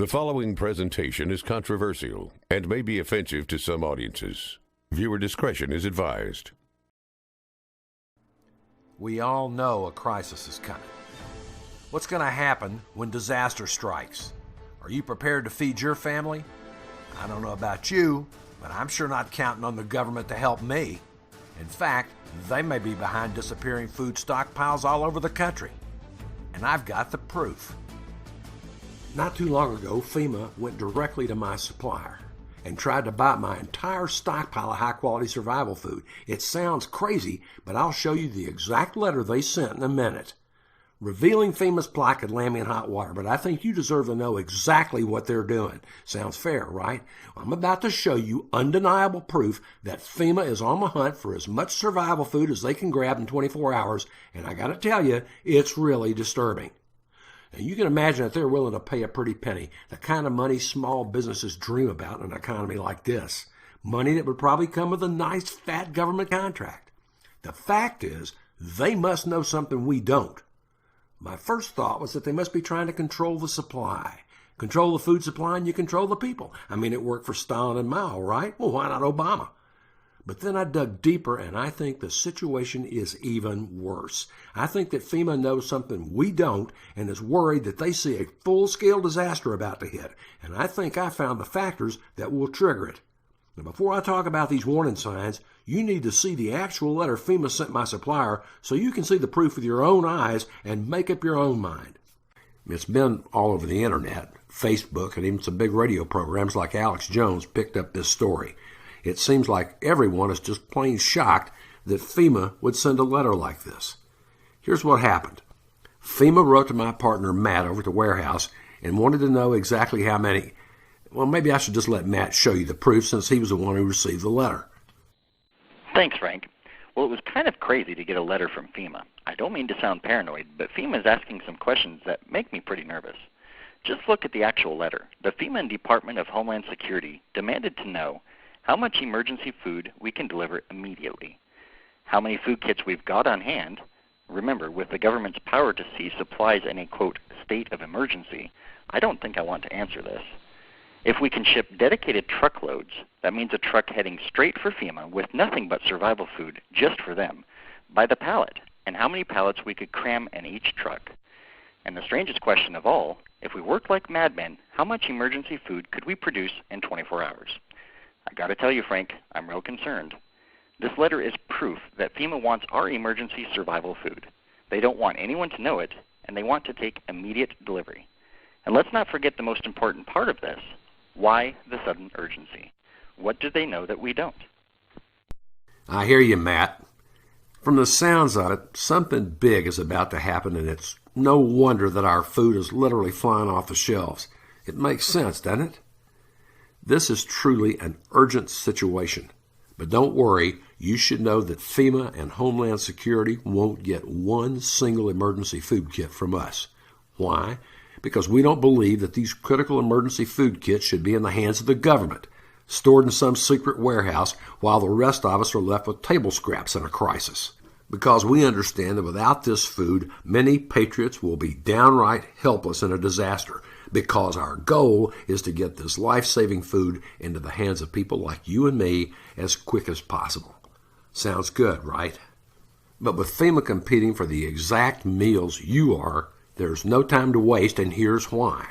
The following presentation is controversial and may be offensive to some audiences. Viewer discretion is advised. We all know a crisis is coming. What's going to happen when disaster strikes? Are you prepared to feed your family? I don't know about you, but I'm sure not counting on the government to help me. In fact, they may be behind disappearing food stockpiles all over the country. And I've got the proof. Not too long ago, FEMA went directly to my supplier and tried to buy my entire stockpile of high-quality survival food. It sounds crazy, but I'll show you the exact letter they sent in a minute. Revealing FEMA's plot could land me in hot water, but I think you deserve to know exactly what they're doing. Sounds fair, right? I'm about to show you undeniable proof that FEMA is on the hunt for as much survival food as they can grab in 24 hours, and I gotta tell you, it's really disturbing. Now, you can imagine that they're willing to pay a pretty penny, the kind of money small businesses dream about in an economy like this. Money that would probably come with a nice, fat government contract. The fact is, they must know something we don't. My first thought was that they must be trying to control the supply. Control the food supply and you control the people. I mean, it worked for Stalin and Mao, right? Well, why not Obama? But then I dug deeper, and I think the situation is even worse. I think that FEMA knows something we don't and is worried that they see a full-scale disaster about to hit. And I think I found the factors that will trigger it. Now, before I talk about these warning signs, you need to see the actual letter FEMA sent my supplier so you can see the proof with your own eyes and make up your own mind. It's been all over the internet, Facebook, and even some big radio programs like Alex Jones picked up this story. It seems like everyone is just plain shocked that FEMA would send a letter like this. Here's what happened. FEMA wrote to my partner Matt over at the warehouse and wanted to know exactly how many. Well, maybe I should just let Matt show you the proof since he was the one who received the letter. Thanks, Frank. Well, it was kind of crazy to get a letter from FEMA. I don't mean to sound paranoid, but FEMA is asking some questions that make me pretty nervous. Just look at the actual letter. The FEMA Department of Homeland Security demanded to know how much emergency food we can deliver immediately, how many food kits we've got on hand. Remember, with the government's power to seize supplies in a, quote, state of emergency, I don't think I want to answer this. If we can ship dedicated truckloads, that means a truck heading straight for FEMA with nothing but survival food just for them, by the pallet, and how many pallets we could cram in each truck. And the strangest question of all, if we worked like madmen, how much emergency food could we produce in 24 hours? I gotta tell you, Frank, I'm real concerned. This letter is proof that FEMA wants our emergency survival food. They don't want anyone to know it, and they want to take immediate delivery. And let's not forget the most important part of this. Why the sudden urgency? What do they know that we don't? I hear you, Matt. From the sounds of it, something big is about to happen, and it's no wonder that our food is literally flying off the shelves. It makes sense, doesn't it? This is truly an urgent situation. But don't worry, you should know that FEMA and Homeland Security won't get one single emergency food kit from us. Why? Because we don't believe that these critical emergency food kits should be in the hands of the government, stored in some secret warehouse while the rest of us are left with table scraps in a crisis. Because we understand that without this food, many patriots will be downright helpless in a disaster, because our goal is to get this life-saving food into the hands of people like you and me as quick as possible. Sounds good, right? But with FEMA competing for the exact meals you are, there's no time to waste, and here's why.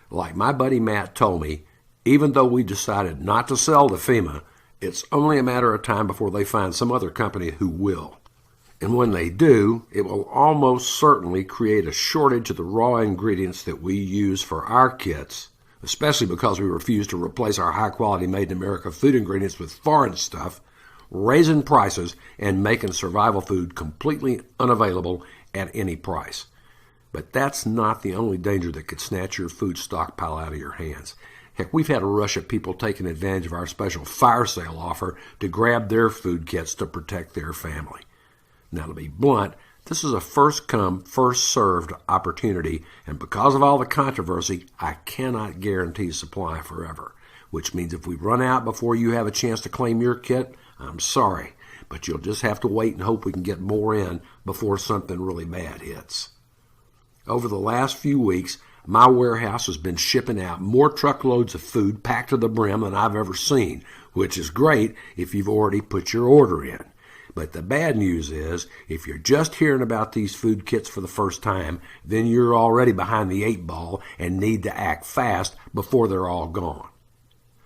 Like my buddy Matt told me, even though we decided not to sell to FEMA, it's only a matter of time before they find some other company who will. And when they do, it will almost certainly create a shortage of the raw ingredients that we use for our kits, especially because we refuse to replace our high-quality made-in-America food ingredients with foreign stuff, raising prices and making survival food completely unavailable at any price. But that's not the only danger that could snatch your food stockpile out of your hands. Heck, we've had a rush of people taking advantage of our special fire sale offer to grab their food kits to protect their family. Now, to be blunt, this is a first-come, first-served opportunity, and because of all the controversy, I cannot guarantee supply forever, which means if we run out before you have a chance to claim your kit, I'm sorry, but you'll just have to wait and hope we can get more in before something really bad hits. Over the last few weeks, My warehouse has been shipping out more truckloads of food packed to the brim than I've ever seen, which is great if you've already put your order in. But the bad news is, if you're just hearing about these food kits for the first time, then you're already behind the 8 ball and need to act fast before they're all gone.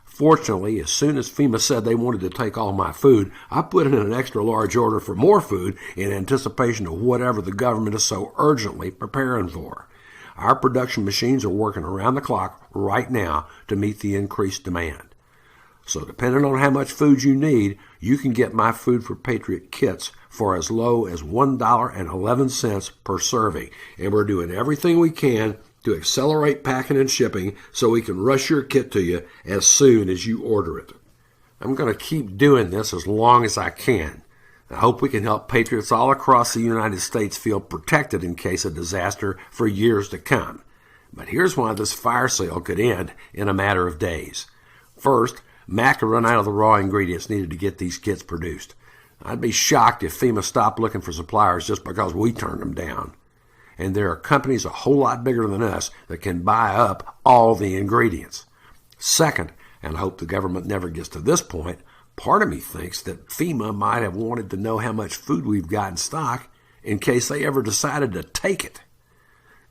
Fortunately, as soon as FEMA said they wanted to take all my food, I put in an extra large order for more food in anticipation of whatever the government is so urgently preparing for. Our production machines are working around the clock right now to meet the increased demand. So depending on how much food you need, you can get my Food for Patriot kits for as low as $1.11 per serving. And we're doing everything we can to accelerate packing and shipping so we can rush your kit to you as soon as you order it. I'm going to keep doing this as long as I can. I hope we can help patriots all across the United States feel protected in case of disaster for years to come. But here's why this fire sale could end in a matter of days. First, Mac could run out of the raw ingredients needed to get these kits produced. I'd be shocked if FEMA stopped looking for suppliers just because we turned them down. And there are companies a whole lot bigger than us that can buy up all the ingredients. Second, and I hope the government never gets to this point, part of me thinks that FEMA might have wanted to know how much food we've got in stock in case they ever decided to take it.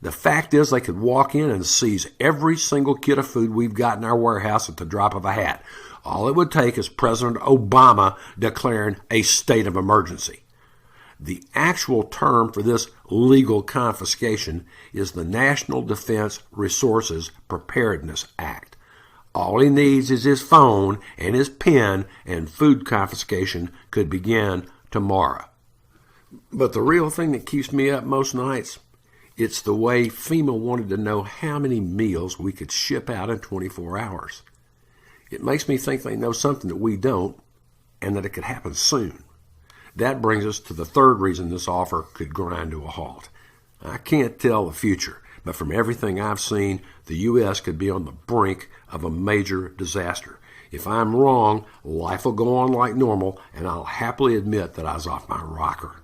The fact is they could walk in and seize every single kit of food we've got in our warehouse at the drop of a hat. All it would take is President Obama declaring a state of emergency. The actual term for this legal confiscation is the National Defense Resources Preparedness Act. All he needs is his phone and his pen, and food confiscation could begin tomorrow. But the real thing that keeps me up most nights, it's the way FEMA wanted to know how many meals we could ship out in 24 hours. It makes me think they know something that we don't, and that it could happen soon. That brings us to the third reason this offer could grind to a halt. I can't tell the future, but from everything I've seen, the U.S. could be on the brink of a major disaster. If I'm wrong, life will go on like normal, and I'll happily admit that I was off my rocker.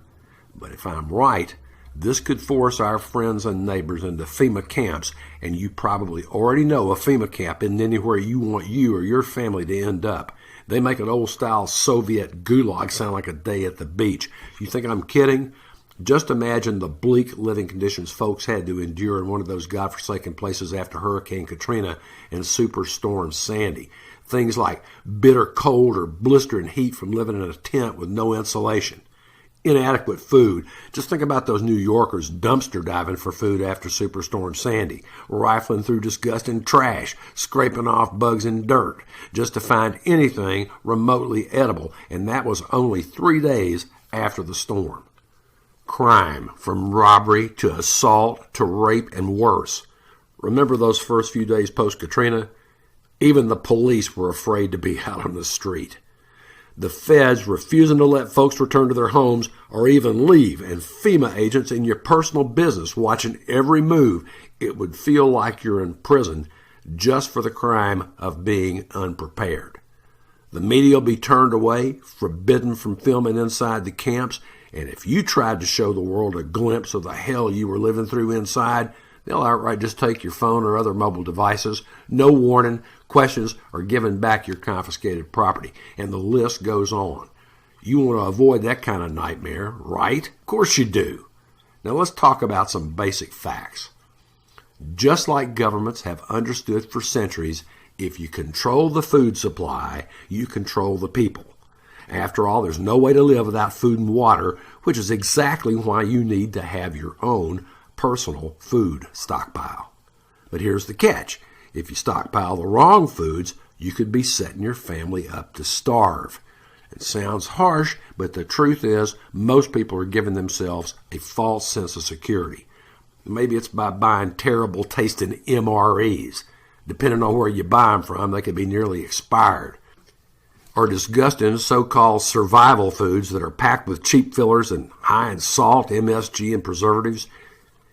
But if I'm right, this could force our friends and neighbors into FEMA camps, and you probably already know a FEMA camp isn't anywhere you want you or your family to end up. They make an old-style Soviet gulag sound like a day at the beach. You think I'm kidding? Just imagine the bleak living conditions folks had to endure in one of those godforsaken places after Hurricane Katrina and Superstorm Sandy. Things like bitter cold or blistering heat from living in a tent with no insulation. Inadequate food. Just think about those New Yorkers dumpster diving for food after Superstorm Sandy, rifling through disgusting trash, scraping off bugs and dirt, just to find anything remotely edible, and that was only 3 days after the storm. Crime, from robbery to assault to rape and worse. Remember those first few days post-Katrina? Even the police were afraid to be out on the street. The feds refusing to let folks return to their homes or even leave, and FEMA agents in your personal business watching every move. It would feel like you're in prison just for the crime of being unprepared. The media will be turned away, forbidden from filming inside the camps, and if you tried to show the world a glimpse of the hell you were living through inside, they'll outright just take your phone or other mobile devices. No warning, questions, or giving back your confiscated property. And the list goes on. You want to avoid that kind of nightmare, right? Of course you do. Now let's talk about some basic facts. Just like governments have understood for centuries, if you control the food supply, you control the people. After all, there's no way to live without food and water, which is exactly why you need to have your own personal food stockpile. But here's the catch. If you stockpile the wrong foods, you could be setting your family up to starve. It sounds harsh, but the truth is most people are giving themselves a false sense of security. Maybe it's by buying terrible tasting MREs. Depending on where you buy them from, they could be nearly expired. Or disgusting so-called survival foods that are packed with cheap fillers and high in salt, MSG, and preservatives.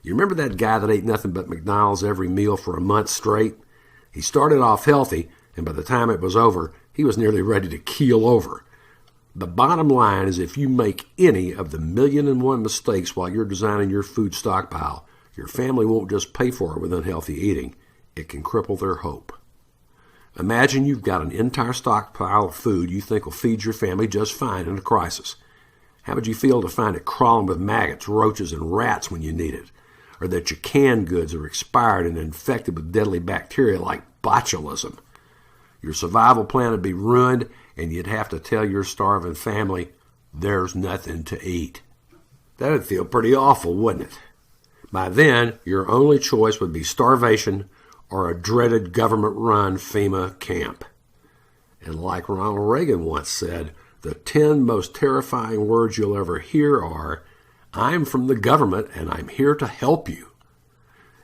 You remember that guy that ate nothing but McDonald's every meal for a month straight? He started off healthy, and by the time it was over, he was nearly ready to keel over. The bottom line is if you make any of the 1,000,001 mistakes while you're designing your food stockpile, Your family won't just pay for it with unhealthy eating. It can cripple their hope. Imagine you've got an entire stockpile of food you think will feed your family just fine in a crisis. How would you feel to find it crawling with maggots, roaches, and rats when you need it? Or that your canned goods are expired and infected with deadly bacteria like botulism? Your survival plan would be ruined, and you'd have to tell your starving family, there's nothing to eat. That would feel pretty awful, wouldn't it? By then, your only choice would be starvation or a dreaded government-run FEMA camp. And like Ronald Reagan once said, the 10 most terrifying words you'll ever hear are, I'm from the government and I'm here to help you.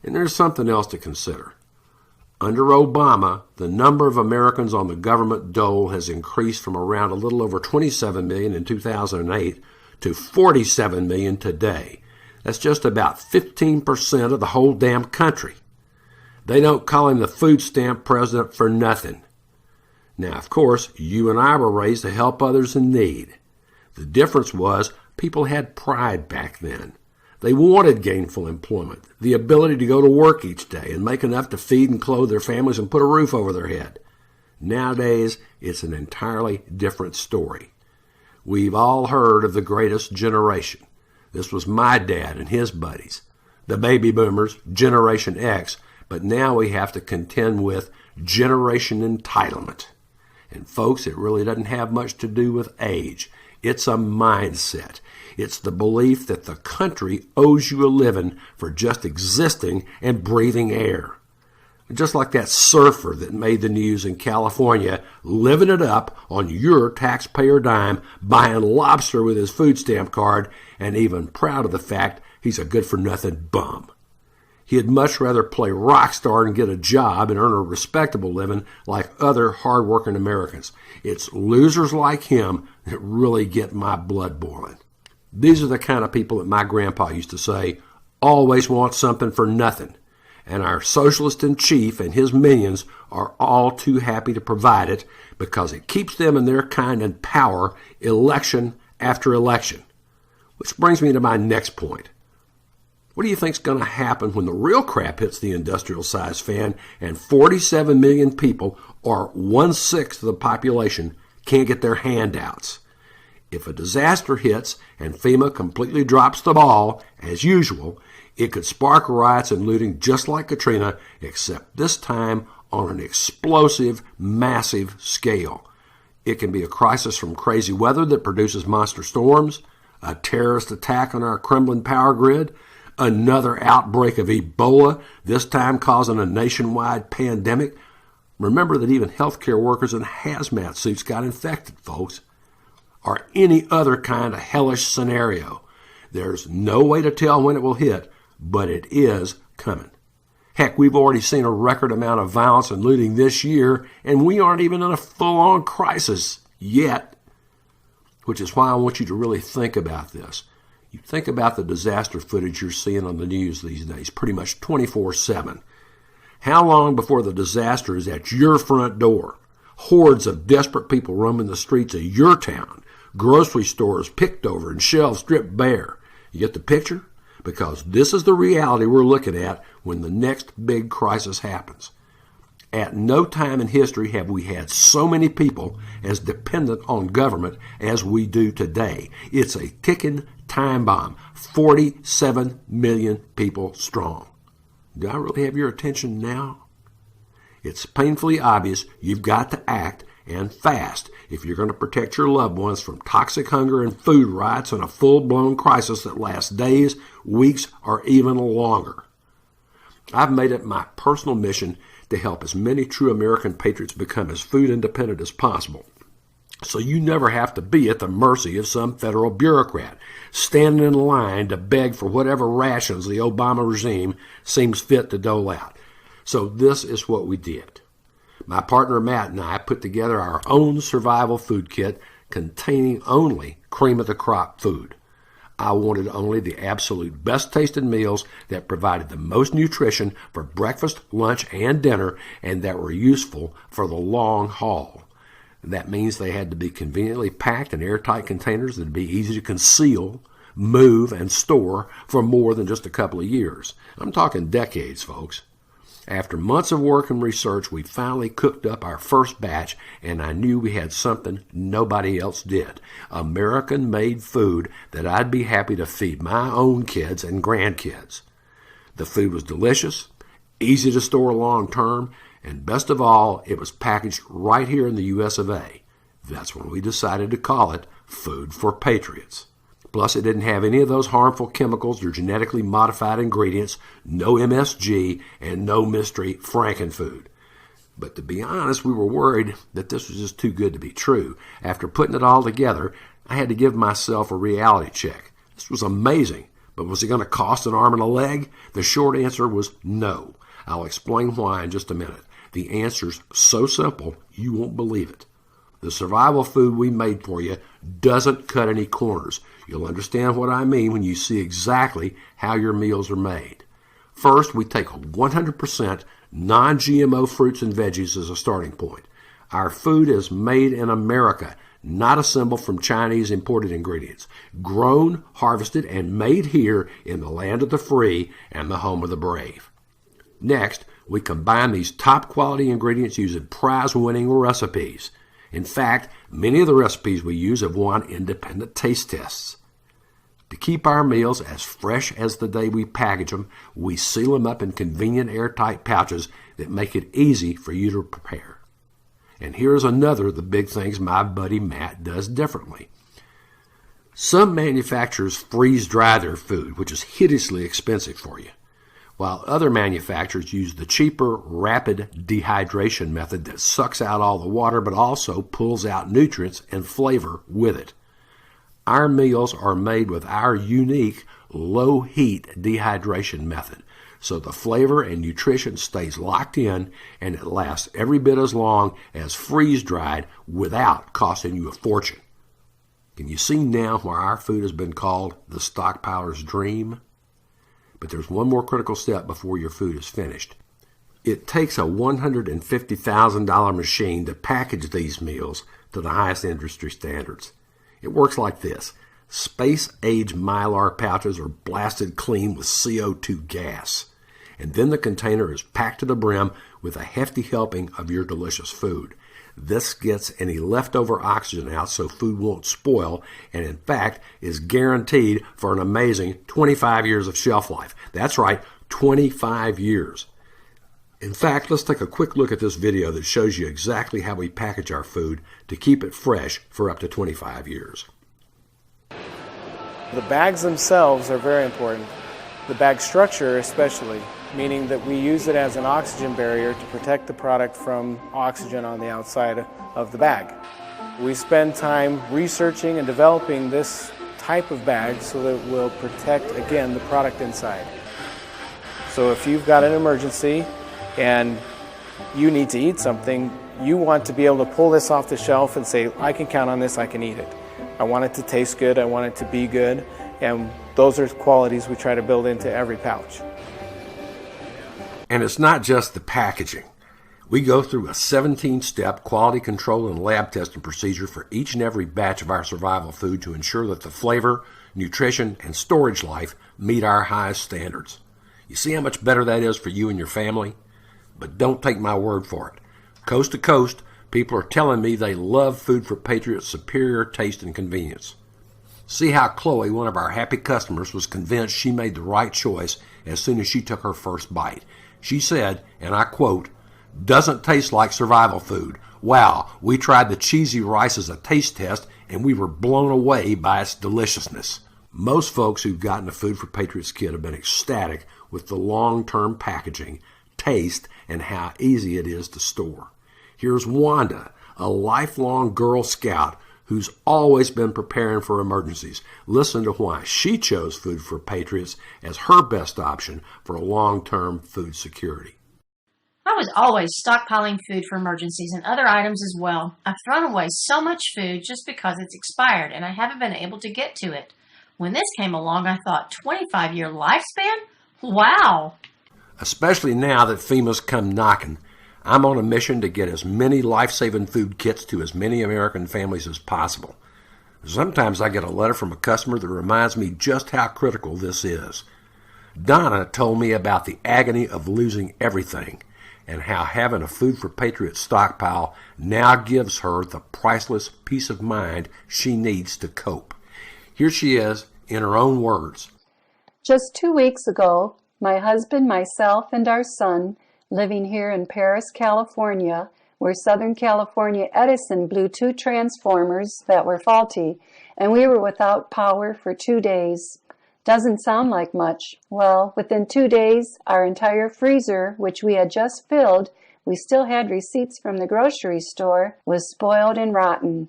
And there's something else to consider. Under Obama, the number of Americans on the government dole has increased from around a little over 27 million in 2008 to 47 million today. That's just about 15% of the whole damn country. They don't call him the food stamp president for nothing. Now, of course, you and I were raised to help others in need. The difference was people had pride back then. They wanted gainful employment, the ability to go to work each day and make enough to feed and clothe their families and put a roof over their head. Nowadays, it's an entirely different story. We've all heard of the greatest generation. This was my dad and his buddies, the baby boomers, Generation X, but now we have to contend with generation entitlement. And folks, it really doesn't have much to do with age. It's a mindset. It's the belief that the country owes you a living for just existing and breathing air. Just like that surfer that made the news in California, living it up on your taxpayer dime, buying lobster with his food stamp card, and even proud of the fact he's a good-for-nothing bum. He'd much rather play rock star and get a job and earn a respectable living like other hard-working Americans. It's losers like him that really get my blood boiling. These are the kind of people that my grandpa used to say, always want something for nothing. And our socialist in chief and his minions are all too happy to provide it because it keeps them and their kind in power election after election. Which brings me to my next point. What do you think's going to happen when the real crap hits the industrial-sized fan and 47 million people, or 1/6 of the population, can't get their handouts? If a disaster hits and FEMA completely drops the ball, as usual, it could spark riots and looting just like Katrina, except this time on an explosive, massive scale. It can be a crisis from crazy weather that produces monster storms, a terrorist attack on our crumbling power grid, another outbreak of Ebola, this time causing a nationwide pandemic. Remember that even healthcare workers in hazmat suits got infected, folks. Or any other kind of hellish scenario. There's no way to tell when it will hit, but it is coming. Heck, we've already seen a record amount of violence and looting this year, and we aren't even in a full-on crisis yet. Which is why I want you to really think about this. You think about the disaster footage you're seeing on the news these days, pretty much 24/7. How long before the disaster is at your front door? Hordes of desperate people roaming the streets of your town, grocery stores picked over and shelves stripped bare. You get the picture? Because this is the reality we're looking at when the next big crisis happens. At no time in history have we had so many people as dependent on government as we do today. It's a ticking time bomb, 47 million people strong. Do I really have your attention now? It's painfully obvious you've got to act, and fast, if you're going to protect your loved ones from toxic hunger and food riots and a full-blown crisis that lasts days, weeks, or even longer. I've made it my personal mission to help as many true American patriots become as food independent as possible. So you never have to be at the mercy of some federal bureaucrat, standing in line to beg for whatever rations the Obama regime seems fit to dole out. So this is what we did. My partner Matt and I put together our own survival food kit containing only cream-of-the-crop food. I wanted only the absolute best-tasting meals that provided the most nutrition for breakfast, lunch, and dinner, and that were useful for the long haul. That means they had to be conveniently packed in airtight containers that would be easy to conceal. move, and store for more than just a couple of years. I'm talking decades, folks. After months of work and research, we finally cooked up our first batch, and I knew we had something nobody else did. American-made food that I'd be happy to feed my own kids and grandkids. The food was delicious, easy to store long term, and best of all, it was packaged right here in the US of A. That's when we decided to call it Food for Patriots. Plus, it didn't have any of those harmful chemicals or genetically modified ingredients, no MSG, and no mystery Frankenfood. But to be honest, we were worried that this was just too good to be true. After putting it all together, I had to give myself a reality check. This was amazing, but was it going to cost an arm and a leg? The short answer was no. I'll explain why in just a minute. The answer's so simple, you won't believe it. The survival food we made for you doesn't cut any corners. You'll understand what I mean when you see exactly how your meals are made. First, we take 100% non-GMO fruits and veggies as a starting point. Our food is made in America, not assembled from Chinese imported ingredients. Grown, harvested, and made here in the land of the free and the home of the brave. Next, we combine these top-quality ingredients using prize-winning recipes. In fact, many of the recipes we use have won independent taste tests. To keep our meals as fresh as the day we package them, we seal them up in convenient airtight pouches that make it easy for you to prepare. And here's another of the big things my buddy Matt does differently. Some manufacturers freeze-dry their food, which is hideously expensive for you, while other manufacturers use the cheaper, rapid dehydration method that sucks out all the water but also pulls out nutrients and flavor with it. Our meals are made with our unique low-heat dehydration method, so the flavor and nutrition stays locked in and it lasts every bit as long as freeze-dried without costing you a fortune. Can you see now why our food has been called the stockpiler's dream? But there's one more critical step before your food is finished. It takes a $150,000 machine to package these meals to the highest industry standards. It works like this. Space-age Mylar pouches are blasted clean with CO2 gas, and then the container is packed to the brim with a hefty helping of your delicious food. This gets any leftover oxygen out so food won't spoil, and in fact is guaranteed for an amazing 25 years of shelf life. That's right, 25 years. In fact, let's take a quick look at this video that shows you exactly how we package our food to keep it fresh for up to 25 years. The bags themselves are very important. The bag structure especially, meaning that we use it as an oxygen barrier to protect the product from oxygen on the outside of the bag. We spend time researching and developing this type of bag so that it will protect, again, the product inside. So if you've got an emergency and you need to eat something, you want to be able to pull this off the shelf and say, I can count on this, I can eat it. I want it to taste good, I want it to be good, and those are qualities we try to build into every pouch. And it's not just the packaging. We go through a 17-step quality control and lab testing procedure for each and every batch of our survival food to ensure that the flavor, nutrition, and storage life meet our highest standards. You see how much better that is for you and your family? But don't take my word for it. Coast to coast, people are telling me they love Food for Patriots' superior taste and convenience. See how Chloe, one of our happy customers, was convinced she made the right choice as soon as she took her first bite. She said, and I quote, "Doesn't taste like survival food. Wow, we tried the cheesy rice as a taste test and we were blown away by its deliciousness." Most folks who've gotten a Food for Patriots kit have been ecstatic with the long-term packaging, taste, and how easy it is to store. Here's Wanda, a lifelong Girl Scout who's always been preparing for emergencies. Listen to why she chose Food for Patriots as her best option for long-term food security. I was always stockpiling food for emergencies and other items as well. I've thrown away so much food just because it's expired and I haven't been able to get to it. When this came along, I thought, 25-year lifespan? Wow! Especially now that FEMA's come knocking, I'm on a mission to get as many life-saving food kits to as many American families as possible. Sometimes I get a letter from a customer that reminds me just how critical this is. Donna told me about the agony of losing everything and how having a Food for Patriots stockpile now gives her the priceless peace of mind she needs to cope. Here she is in her own words. Just 2 weeks ago, my husband, myself, and our son, living here in Paris, California, where Southern California Edison blew 2 transformers that were faulty, and we were without power for 2 days. Doesn't sound like much. Well, within 2 days, our entire freezer, which we had just filled, we still had receipts from the grocery store, was spoiled and rotten.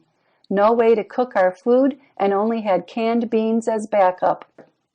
No way to cook our food, and only had canned beans as backup.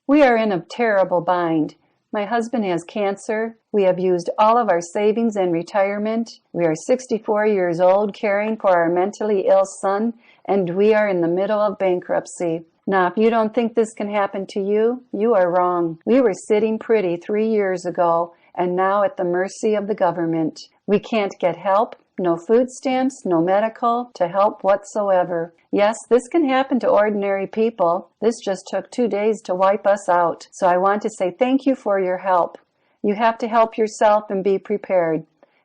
We are in a terrible bind. My husband has cancer. We have used all of our savings and retirement. We are 64 years old, caring for our mentally ill son, and we are in the middle of bankruptcy. Now, if you don't think this can happen to you, you are wrong. We were sitting pretty 3 years ago, and now at the mercy of the government. We can't get help, no food stamps, no medical, to help whatsoever. Yes, this can happen to ordinary people. This just took 2 days to wipe us out. So I want to say thank you for your help. You have to help yourself and be prepared.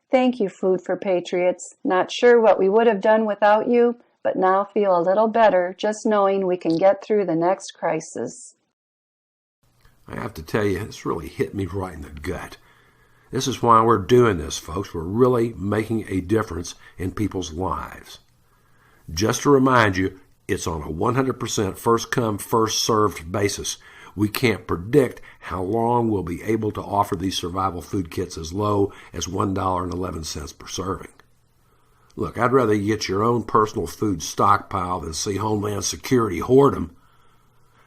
Thank you, Food for Patriots. Not sure what we would have done without you, but now feel a little better just knowing we can get through the next crisis. I have to tell you, this really hit me right in the gut. This is why we're doing this, folks. We're really making a difference in people's lives. Just to remind you, it's on a 100% first-come, first-served basis. We can't predict how long we'll be able to offer these survival food kits as low as $1.11 per serving. Look, I'd rather you get your own personal food stockpile than see Homeland Security hoard them.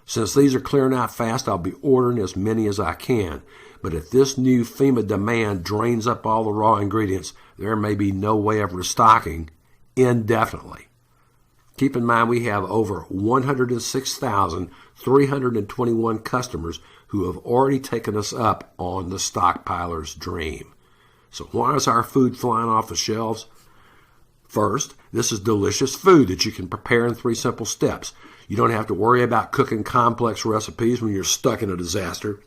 Since these are clearing out fast, I'll be ordering as many as I can. But if this new FEMA demand drains up all the raw ingredients, there may be no way of restocking indefinitely. Keep in mind we have over 106,321 customers who have already taken us up on the stockpiler's dream. So why is our food flying off the shelves? First, this is delicious food that you can prepare in 3 simple steps. You don't have to worry about cooking complex recipes when you're stuck in a disaster.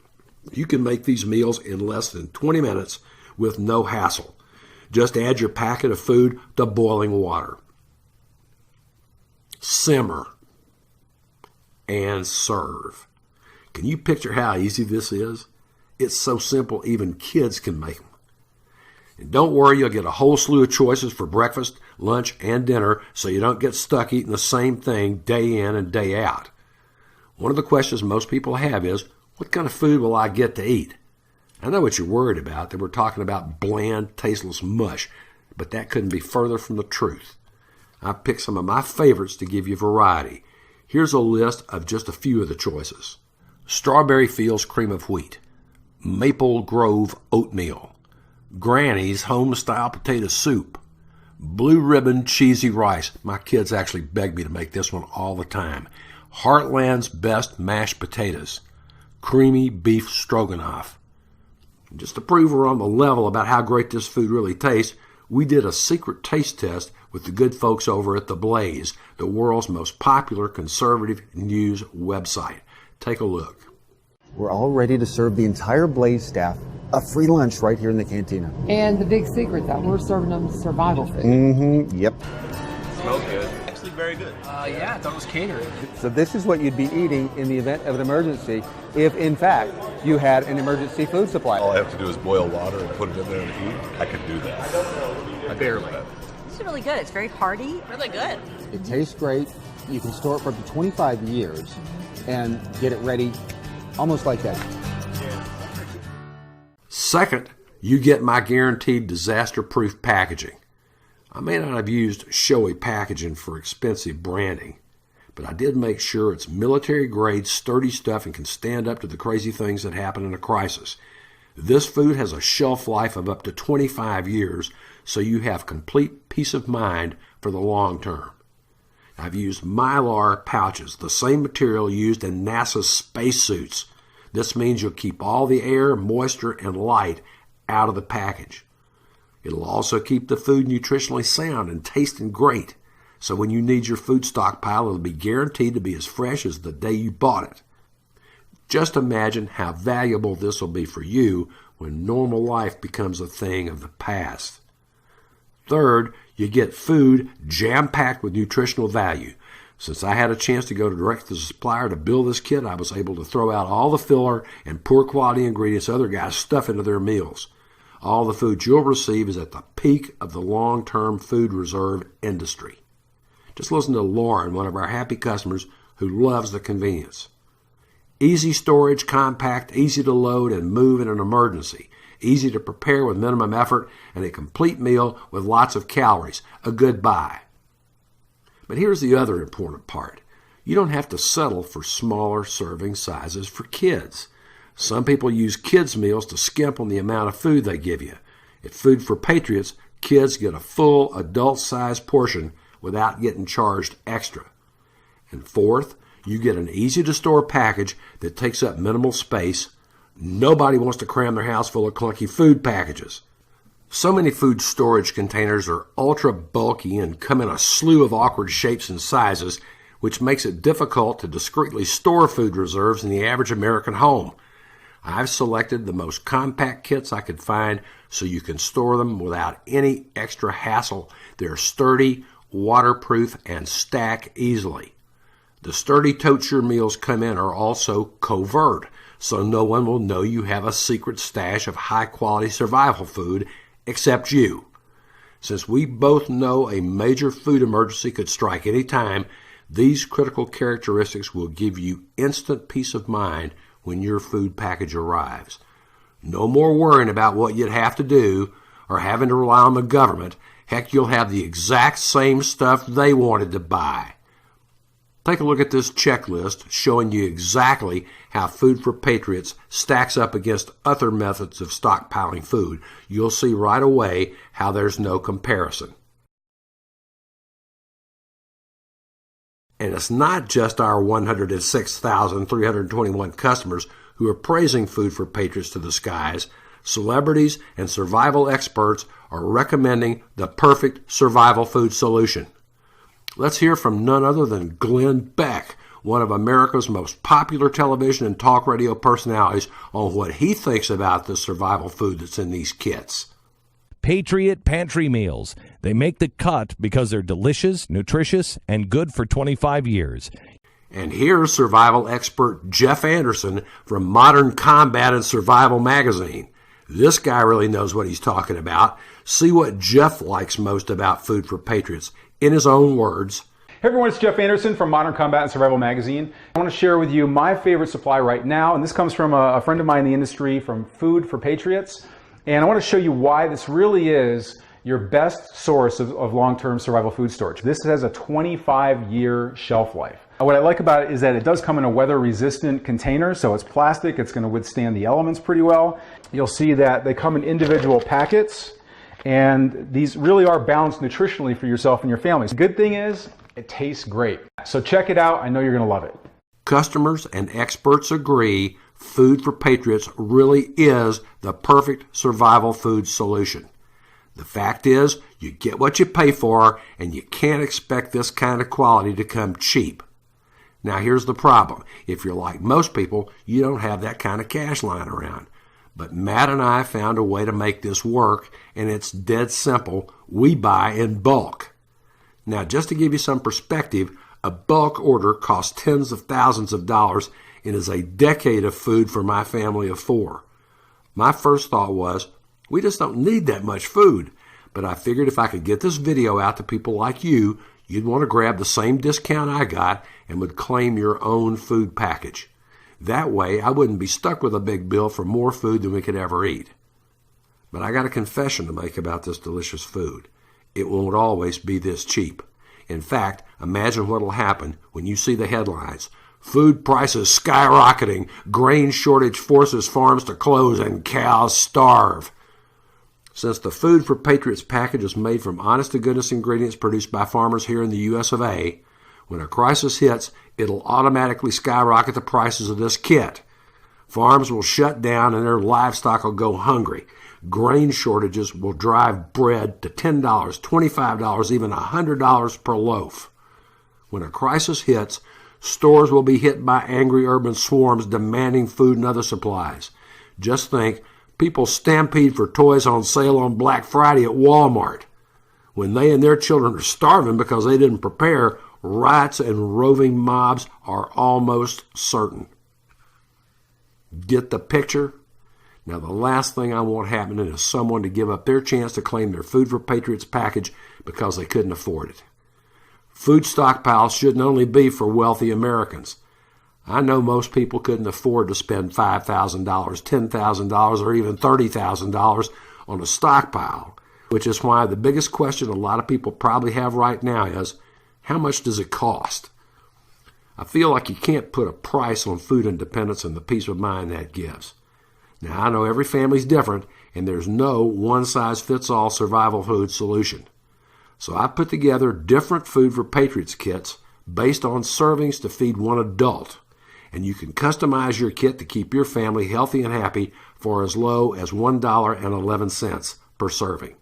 You can make these meals in less than 20 minutes with no hassle. Just add your packet of food to boiling water. Simmer and serve. Can you picture how easy this is? It's so simple even kids can make them. And don't worry, you'll get a whole slew of choices for breakfast, lunch, and dinner so you don't get stuck eating the same thing day in and day out. One of the questions most people have is, what kind of food will I get to eat? I know what you're worried about, that we're talking about bland, tasteless mush, but that couldn't be further from the truth. I've picked some of my favorites to give you variety. Here's a list of just a few of the choices. Strawberry Fields Cream of Wheat, Maple Grove Oatmeal, Granny's Home-Style Potato Soup, Blue Ribbon Cheesy Rice. My kids actually beg me to make this one all the time. Heartland's Best Mashed Potatoes, Creamy Beef Stroganoff. Just to prove we're on the level about how great this food really tastes, we did a secret taste test with the good folks over at The Blaze, the world's most popular conservative news website. Take a look. We're all ready to serve the entire Blaze staff a free lunch right here in the cantina. And the big secret that we're serving them survival food. Yep. Smells good. Actually very good. Yeah, I thought it was catering. So this is what you'd be eating in the event of an emergency if, in fact, you had an emergency food supply. All I have to do is boil water and put it in there and eat. I could do that. I barely. This is really good. It's very hearty. Really good. It tastes great. You can store it for up to 25 years and get it ready almost like that. Second, you get my guaranteed disaster-proof packaging. I may not have used showy packaging for expensive branding, but I did make sure it's military-grade, sturdy stuff and can stand up to the crazy things that happen in a crisis. This food has a shelf life of up to 25 years, so you have complete peace of mind for the long term. I've used Mylar pouches, the same material used in NASA's spacesuits. This means you'll keep all the air, moisture, and light out of the package. It'll also keep the food nutritionally sound and tasting great. So when you need your food stockpile, it'll be guaranteed to be as fresh as the day you bought it. Just imagine how valuable this will be for you when normal life becomes a thing of the past. Third, you get food jam-packed with nutritional value. Since I had a chance to go direct to the supplier to build this kit, I was able to throw out all the filler and poor quality ingredients other guys stuff into their meals. All the food you'll receive is at the peak of the long-term food reserve industry. Just listen to Lauren, one of our happy customers who loves the convenience. Easy storage, compact, easy to load and move in an emergency. Easy to prepare with minimum effort, and a complete meal with lots of calories. A good buy. But here's the other important part. You don't have to settle for smaller serving sizes for kids. Some people use kids' meals to skimp on the amount of food they give you. At Food for Patriots, kids get a full adult-sized portion without getting charged extra. And fourth, you get an easy-to-store package that takes up minimal space. Nobody wants to cram their house full of clunky food packages. So many food storage containers are ultra bulky and come in a slew of awkward shapes and sizes, which makes it difficult to discreetly store food reserves in the average American home. I've selected the most compact kits I could find so you can store them without any extra hassle. They're sturdy, waterproof, and stack easily. The sturdy totes your meals come in are also covert, so no one will know you have a secret stash of high-quality survival food except you. Since we both know a major food emergency could strike any time, these critical characteristics will give you instant peace of mind when your food package arrives. No more worrying about what you'd have to do or having to rely on the government. Heck, you'll have the exact same stuff they wanted to buy. Take a look at this checklist showing you exactly how Food for Patriots stacks up against other methods of stockpiling food. You'll see right away how there's no comparison. And it's not just our 106,321 customers who are praising Food for Patriots to the skies. Celebrities and survival experts are recommending the perfect survival food solution. Let's hear from none other than Glenn Beck, one of America's most popular television and talk radio personalities, on what he thinks about the survival food that's in these kits. Patriot Pantry Meals. They make the cut because they're delicious, nutritious, and good for 25 years. And here's survival expert Jeff Anderson from Modern Combat and Survival magazine. This guy really knows what he's talking about. See what Jeff likes most about Food for Patriots in his own words. Hey everyone, it's Jeff Anderson from Modern Combat and Survival magazine. I want to share with you my favorite supply right now, and this comes from a friend of mine in the industry from Food for Patriots. And I want to show you why this really is your best source of long-term survival food storage. This has a 25-year shelf life. What I like about it is that it does come in a weather-resistant container, so it's plastic, it's going to withstand the elements pretty well. You'll see that they come in individual packets, and these really are balanced nutritionally for yourself and your family. The good thing is, it tastes great. So check it out, I know you're going to love it. Customers and experts agree Food for Patriots really is the perfect survival food solution. The fact is, you get what you pay for, and you can't expect this kind of quality to come cheap. Now here's the problem. If you're like most people, you don't have that kind of cash lying around. But Matt and I found a way to make this work, and it's dead simple. We buy in bulk. Now, just to give you some perspective, a bulk order costs tens of thousands of dollars and is a decade of food for my family of 4. My first thought was, we just don't need that much food. But I figured if I could get this video out to people like you, you'd want to grab the same discount I got and would claim your own food package. That way, I wouldn't be stuck with a big bill for more food than we could ever eat. But I got a confession to make about this delicious food. It won't always be this cheap. In fact, imagine what will happen when you see the headlines. Food prices skyrocketing, grain shortage forces farms to close, and cows starve. Since the Food for Patriots package is made from honest-to-goodness ingredients produced by farmers here in the U.S. of A., when a crisis hits, it'll automatically skyrocket the prices of this kit. Farms will shut down and their livestock will go hungry. grain shortages will drive bread to $10, $25, even $100 per loaf. When a crisis hits, stores will be hit by angry urban swarms demanding food and other supplies. Just think, people stampede for toys on sale on Black Friday at Walmart. When they and their children are starving because they didn't prepare, riots and roving mobs are almost certain. Get the picture? Now, the last thing I want happening is someone to give up their chance to claim their Food for Patriots package because they couldn't afford it. Food stockpiles shouldn't only be for wealthy Americans. I know most people couldn't afford to spend $5,000, $10,000, or even $30,000 on a stockpile, which is why the biggest question a lot of people probably have right now is, how much does it cost? I feel like you can't put a price on food independence and the peace of mind that gives. Now, I know every family's different, and there's no one-size-fits-all survival food solution. So I put together different Food for Patriots kits based on servings to feed one adult. And you can customize your kit to keep your family healthy and happy for as low as $1.11 per serving.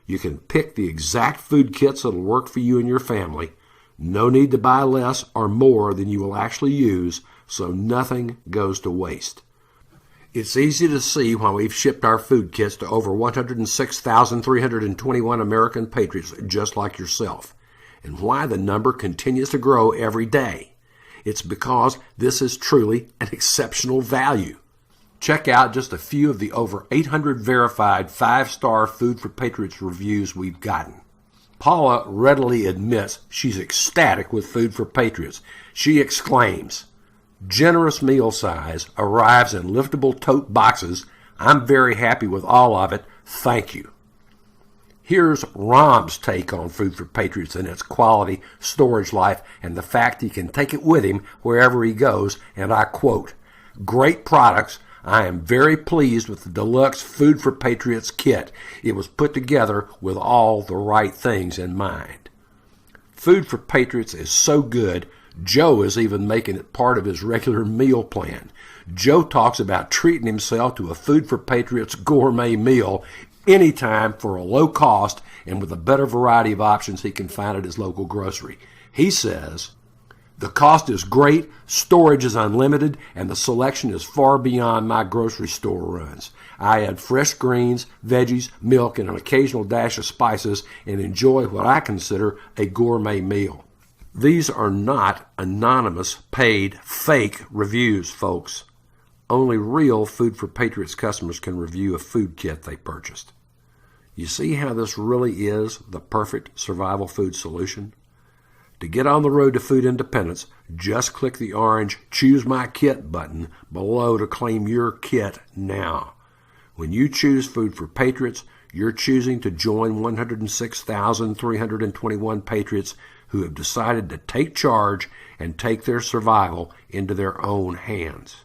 You can pick the exact food kits that will work for you and your family. No need to buy less or more than you will actually use, so nothing goes to waste. It's easy to see why we've shipped our food kits to over 106,321 American patriots just like yourself, and why the number continues to grow every day. It's because this is truly an exceptional value. Check out just a few of the over 800 verified 5-star Food for Patriots reviews we've gotten. Paula readily admits she's ecstatic with Food for Patriots. She exclaims, "Generous meal size, arrives in liftable tote boxes. I'm very happy with all of it. Thank you." Here's Rom's take on Food for Patriots and its quality, storage life, and the fact he can take it with him wherever he goes, and I quote, "Great products. I am very pleased with the deluxe Food for Patriots kit. It was put together with all the right things in mind." Food for Patriots is so good, Joe is even making it part of his regular meal plan. Joe talks about treating himself to a Food for Patriots gourmet meal anytime for a low cost and with a better variety of options he can find at his local grocery. He says, "The cost is great, storage is unlimited, and the selection is far beyond my grocery store runs. I add fresh greens, veggies, milk, and an occasional dash of spices and enjoy what I consider a gourmet meal." These are not anonymous, paid, fake reviews, folks. Only real Food for Patriots customers can review a food kit they purchased. You see how this really is the perfect survival food solution? To get on the road to food independence, just click the orange Choose My Kit button below to claim your kit now. When you choose Food for Patriots, you're choosing to join 106,321 patriots who have decided to take charge and take their survival into their own hands.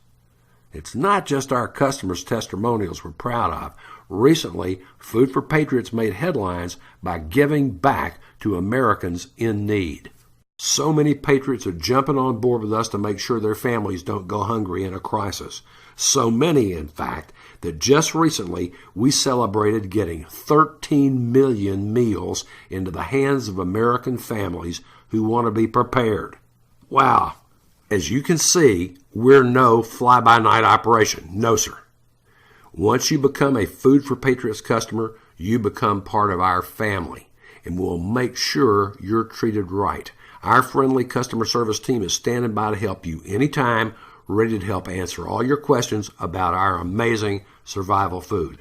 It's not just our customers' testimonials we're proud of. Recently, Food for Patriots made headlines by giving back to Americans in need. So many patriots are jumping on board with us to make sure their families don't go hungry in a crisis. So many, in fact, that just recently we celebrated getting 13 million meals into the hands of American families who want to be prepared. Wow. As you can see, we're no fly-by-night operation. No, sir. Once you become a Food for Patriots customer, you become part of our family, and we'll make sure you're treated right. Our friendly customer service team is standing by to help you anytime, ready to help answer all your questions about our amazing survival food.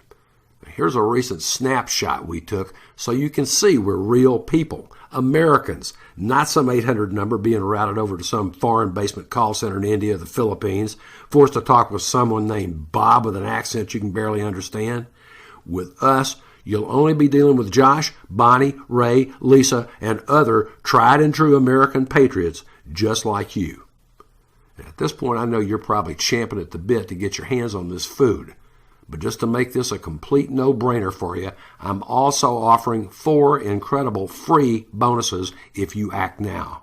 Here's a recent snapshot we took so you can see we're real people, Americans, not some 800 number being routed over to some foreign basement call center in India or the Philippines, forced to talk with someone named Bob with an accent you can barely understand. With us, you'll only be dealing with Josh, Bonnie, Ray, Lisa, and other tried and true American patriots just like you. At this point, I know you're probably champing at the bit to get your hands on this food. But just to make this a complete no-brainer for you, I'm also offering 4 incredible free bonuses if you act now.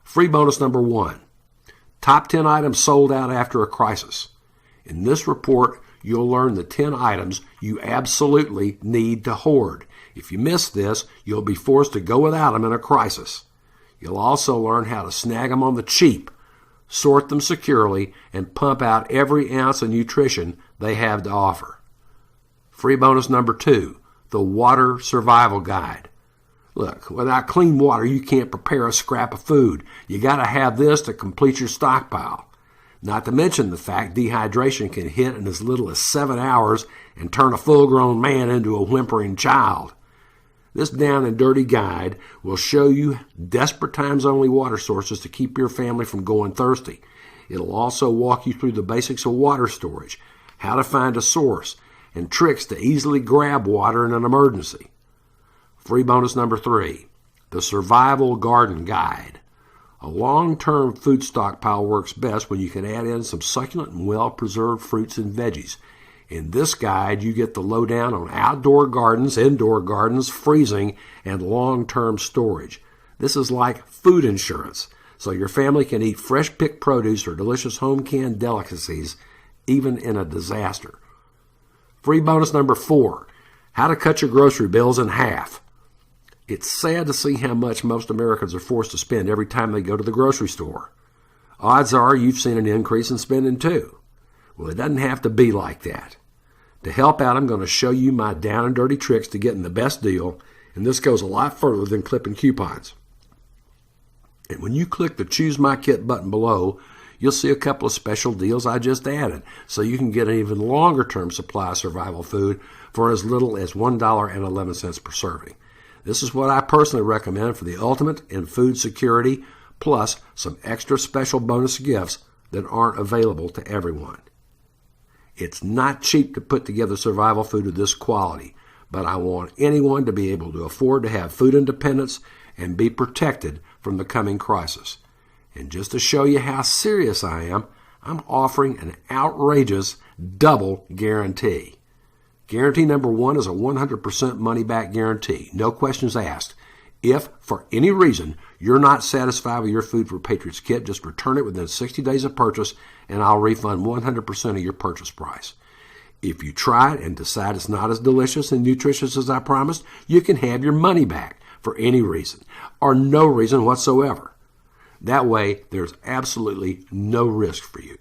Free bonus number 1, top 10 items sold out after a crisis. In this report, you'll learn the 10 items You absolutely need to hoard. If you miss this, you'll be forced to go without them in a crisis. You'll also learn how to snag them on the cheap, sort them securely, and pump out every ounce of nutrition they have to offer. Free bonus number 2, the Water Survival Guide. Look, without clean water, you can't prepare a scrap of food. You got to have this to complete your stockpile. Not to mention the fact dehydration can hit in as little as 7 hours and turn a full-grown man into a whimpering child. This down and dirty guide will show you desperate times only water sources to keep your family from going thirsty. It'll also walk you through the basics of water storage, how to find a source, and tricks to easily grab water in an emergency. Free bonus number 3, the Survival Garden Guide. A long-term food stockpile works best when you can add in some succulent and well-preserved fruits and veggies. In this guide, you get the lowdown on outdoor gardens, indoor gardens, freezing, and long-term storage. This is like food insurance, so your family can eat fresh-picked produce or delicious home-canned delicacies, even in a disaster. Free bonus number 4, how to cut your grocery bills in half. It's sad to see how much most Americans are forced to spend every time they go to the grocery store. Odds are you've seen an increase in spending too. Well, it doesn't have to be like that. To help out, I'm going to show you my down and dirty tricks to getting the best deal, and this goes a lot further than clipping coupons. And when you click the Choose My Kit button below, you'll see a couple of special deals I just added, so you can get an even longer-term supply of survival food for as little as $1.11 per serving. This is what I personally recommend for the ultimate in food security, plus some extra special bonus gifts that aren't available to everyone. It's not cheap to put together survival food of this quality, but I want anyone to be able to afford to have food independence and be protected from the coming crisis. And just to show you how serious I am, I'm offering an outrageous double guarantee. Guarantee number 1 is a 100% money-back guarantee, no questions asked. If, for any reason, you're not satisfied with your Food for Patriots kit, just return it within 60 days of purchase, and I'll refund 100% of your purchase price. If you try it and decide it's not as delicious and nutritious as I promised, you can have your money back for any reason, or no reason whatsoever. That way, there's absolutely no risk for you.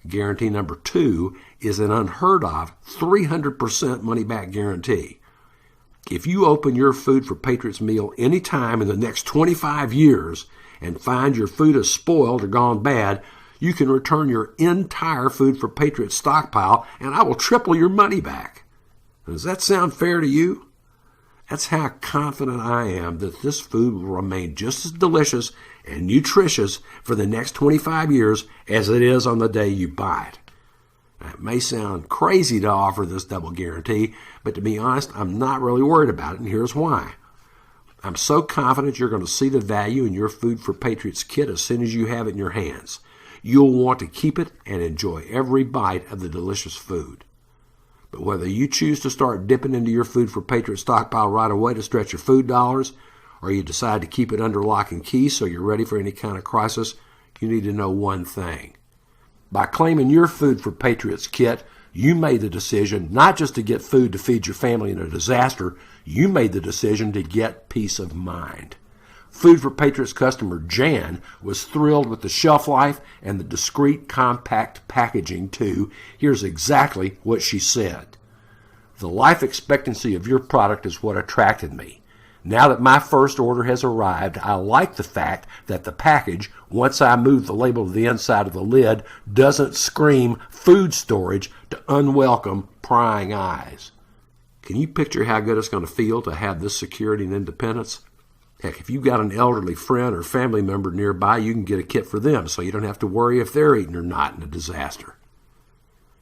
Guarantee number 2 is an unheard of 300% money-back guarantee. If you open your Food for Patriots meal any time in the next 25 years and find your food is spoiled or gone bad, you can return your entire Food for Patriots stockpile and I will triple your money back. Does that sound fair to you? That's how confident I am that this food will remain just as delicious and nutritious for the next 25 years as it is on the day you buy it. Now, it may sound crazy to offer this double guarantee, but to be honest, I'm not really worried about it, and here's why. I'm so confident you're going to see the value in your Food for Patriots kit as soon as you have it in your hands. You'll want to keep it and enjoy every bite of the delicious food. But whether you choose to start dipping into your Food for Patriots stockpile right away to stretch your food dollars, or you decide to keep it under lock and key so you're ready for any kind of crisis, you need to know one thing. By claiming your Food for Patriots kit, you made the decision not just to get food to feed your family in a disaster, you made the decision to get peace of mind. Food for Patriots customer Jan was thrilled with the shelf life and the discreet, compact packaging, too. Here's exactly what she said. The life expectancy of your product is what attracted me. Now that my first order has arrived, I like the fact that the package, once I move the label to the inside of the lid, doesn't scream food storage to unwelcome, prying eyes. Can you picture how good it's going to feel to have this security and independence? Heck, if you've got an elderly friend or family member nearby, you can get a kit for them so you don't have to worry if they're eating or not in a disaster.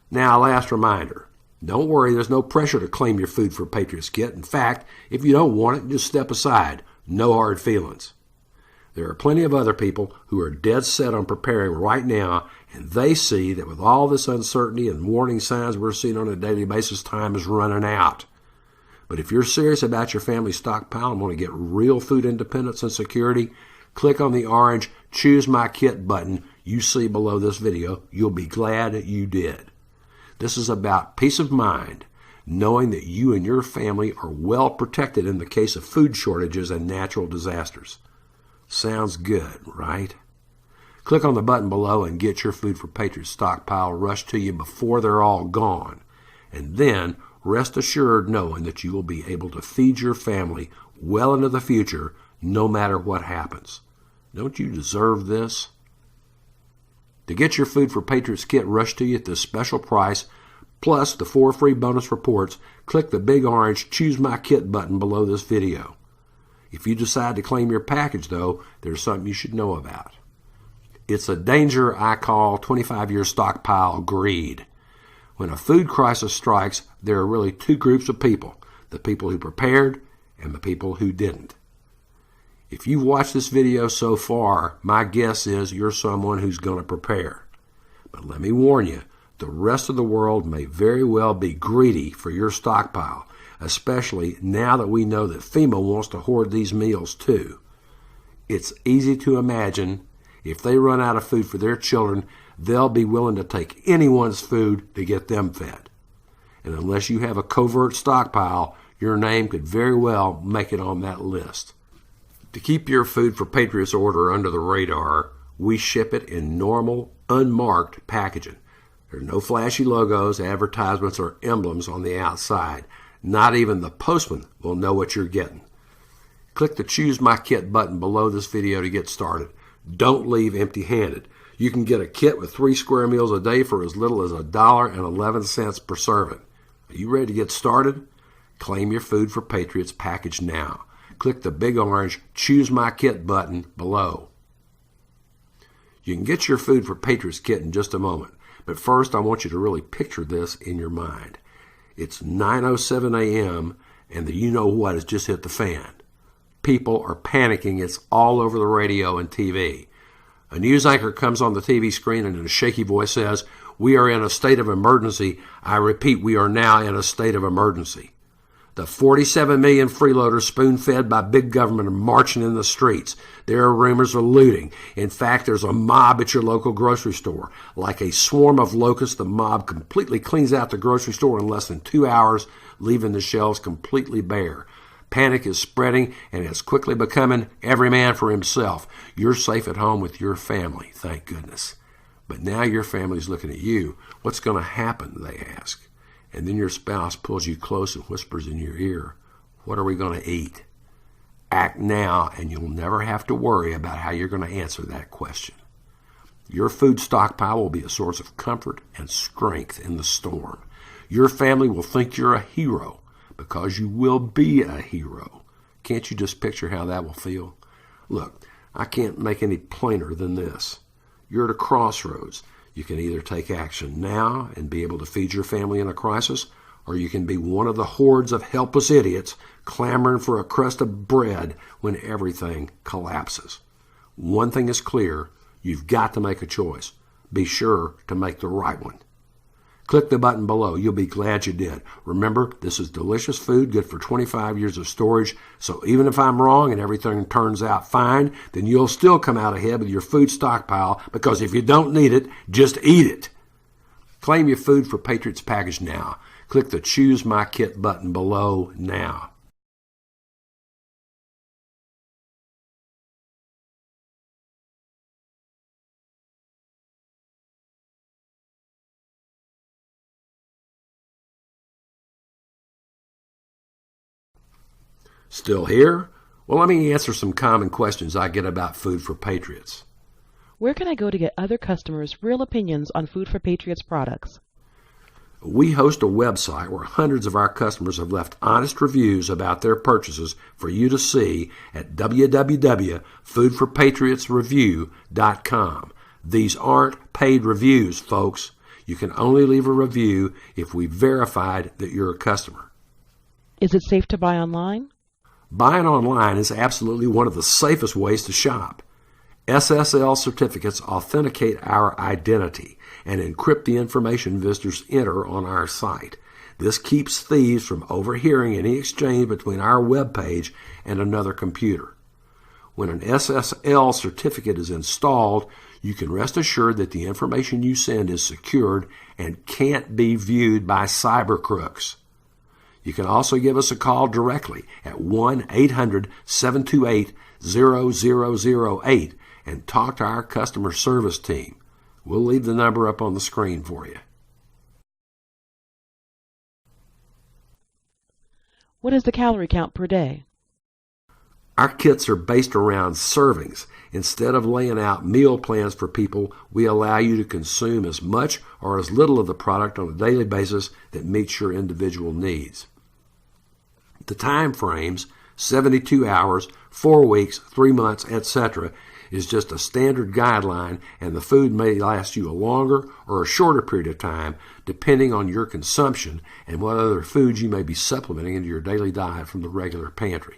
Now, last reminder. Don't worry, there's no pressure to claim your Food for Patriots kit. In fact, if you don't want it, just step aside. No hard feelings. There are plenty of other people who are dead set on preparing right now, and they see that with all this uncertainty and warning signs we're seeing on a daily basis, time is running out. But if you're serious about your family stockpile and want to get real food independence and security, click on the orange Choose My Kit button you see below this video. You'll be glad that you did. This is about peace of mind, knowing that you and your family are well protected in the case of food shortages and natural disasters. Sounds good, right? Click on the button below and get your Food for Patriots stockpile rushed to you before they're all gone. And then rest assured knowing that you will be able to feed your family well into the future no matter what happens. Don't you deserve this? To get your Food for Patriots kit rushed to you at this special price, plus the 4 free bonus reports, click the big orange Choose My Kit button below this video. If you decide to claim your package, though, there's something you should know about. It's a danger I call 25-year stockpile greed. When a food crisis strikes, there are really 2 groups of people, the people who prepared and the people who didn't. If you've watched this video so far, my guess is you're someone who's going to prepare. But let me warn you, the rest of the world may very well be greedy for your stockpile, especially now that we know that FEMA wants to hoard these meals too. It's easy to imagine if they run out of food for their children, they'll be willing to take anyone's food to get them fed. And unless you have a covert stockpile, your name could very well make it on that list. To keep your Food for Patriots order under the radar, we ship it in normal, unmarked packaging. There are no flashy logos, advertisements, or emblems on the outside. Not even the postman will know what you're getting. Click the Choose My Kit button below this video to get started. Don't leave empty-handed. You can get a kit with 3 square meals a day for as little as $1.11 per serving. Are you ready to get started? Claim your Food for Patriots package now. Click the big orange Choose My Kit button below. You can get your Food for Patriots kit in just a moment, but first I want you to really picture this in your mind. It's 9:07 a.m. and the you-know-what has just hit the fan. People are panicking. It's all over the radio and TV. A news anchor comes on the TV screen and in a shaky voice says, "We are in a state of emergency. I repeat, we are now in a state of emergency." The 47 million freeloaders spoon-fed by big government are marching in the streets. There are rumors of looting. In fact, there's a mob at your local grocery store. Like a swarm of locusts, the mob completely cleans out the grocery store in less than 2 hours, leaving the shelves completely bare. Panic is spreading, and it's quickly becoming every man for himself. You're safe at home with your family, thank goodness. But now your family's looking at you. What's going to happen, they ask. And then your spouse pulls you close and whispers in your ear, "What are we going to eat?" Act now, and you'll never have to worry about how you're going to answer that question. Your food stockpile will be a source of comfort and strength in the storm. Your family will think you're a hero because you will be a hero. Can't you just picture how that will feel? Look, I can't make any plainer than this. You're at a crossroads. You can either take action now and be able to feed your family in a crisis, or you can be one of the hordes of helpless idiots clamoring for a crust of bread when everything collapses. One thing is clear, you've got to make a choice. Be sure to make the right one. Click the button below. You'll be glad you did. Remember, this is delicious food, good for 25 years of storage, so even if I'm wrong and everything turns out fine, then you'll still come out ahead with your food stockpile, because if you don't need it, just eat it. Claim your Food for Patriots package now. Click the Choose My Kit button below now. Still here? Well, let me answer some common questions I get about Food for Patriots. Where can I go to get other customers' real opinions on Food for Patriots products? We host a website where hundreds of our customers have left honest reviews about their purchases for you to see at www.foodforpatriotsreview.com. These aren't paid reviews, folks. You can only leave a review if we've verified that you're a customer. Is it safe to buy online? Buying online is absolutely one of the safest ways to shop. SSL certificates authenticate our identity and encrypt the information visitors enter on our site. This keeps thieves from overhearing any exchange between our web page and another computer. When an SSL certificate is installed, you can rest assured that the information you send is secured and can't be viewed by cyber crooks. You can also give us a call directly at 1-800-728-0008 and talk to our customer service team. We'll leave the number up on the screen for you. What is the calorie count per day? Our kits are based around servings. Instead of laying out meal plans for people, we allow you to consume as much or as little of the product on a daily basis that meets your individual needs. The time frames, 72 hours, 4 weeks, 3 months, etc., is just a standard guideline, and the food may last you a longer or a shorter period of time depending on your consumption and what other foods you may be supplementing into your daily diet from the regular pantry.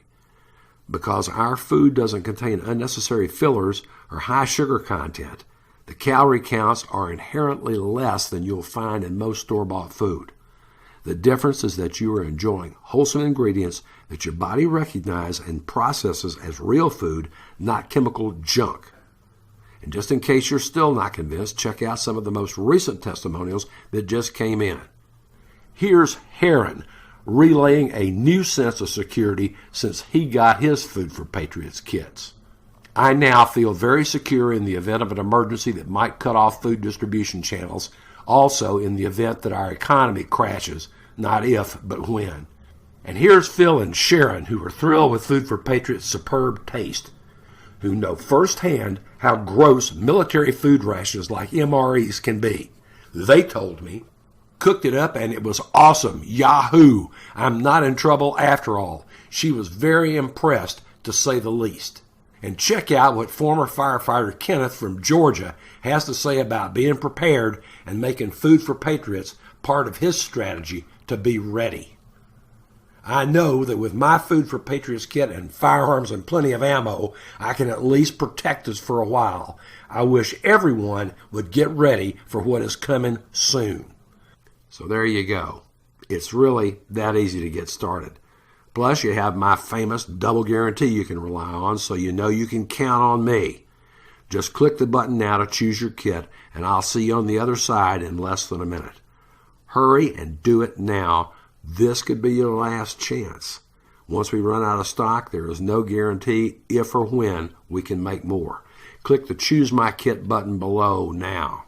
Because our food doesn't contain unnecessary fillers or high sugar content, the calorie counts are inherently less than you'll find in most store-bought food. The difference is that you are enjoying wholesome ingredients that your body recognizes and processes as real food, not chemical junk. And just in case you're still not convinced, check out some of the most recent testimonials that just came in. Here's Heron relaying a new sense of security since he got his Food for Patriots kits. I now feel very secure in the event of an emergency that might cut off food distribution channels, also in the event that our economy crashes, not if, but when. And here's Phil and Sharon, who are thrilled with Food for Patriots' superb taste, who know firsthand how gross military food rations like MREs can be. They told me, cooked it up and it was awesome. Yahoo! I'm not in trouble after all. She was very impressed, to say the least. And check out what former firefighter Kenneth from Georgia has to say about being prepared and making Food for Patriots part of his strategy to be ready. I know that with my Food for Patriots kit and firearms and plenty of ammo, I can at least protect us for a while. I wish everyone would get ready for what is coming soon. So there you go. It's really that easy to get started. Plus, you have my famous double guarantee you can rely on, so you know you can count on me. Just click the button now to choose your kit, and I'll see you on the other side in less than a minute. Hurry and do it now. This could be your last chance. Once we run out of stock, there is no guarantee if or when we can make more. Click the Choose My Kit button below now.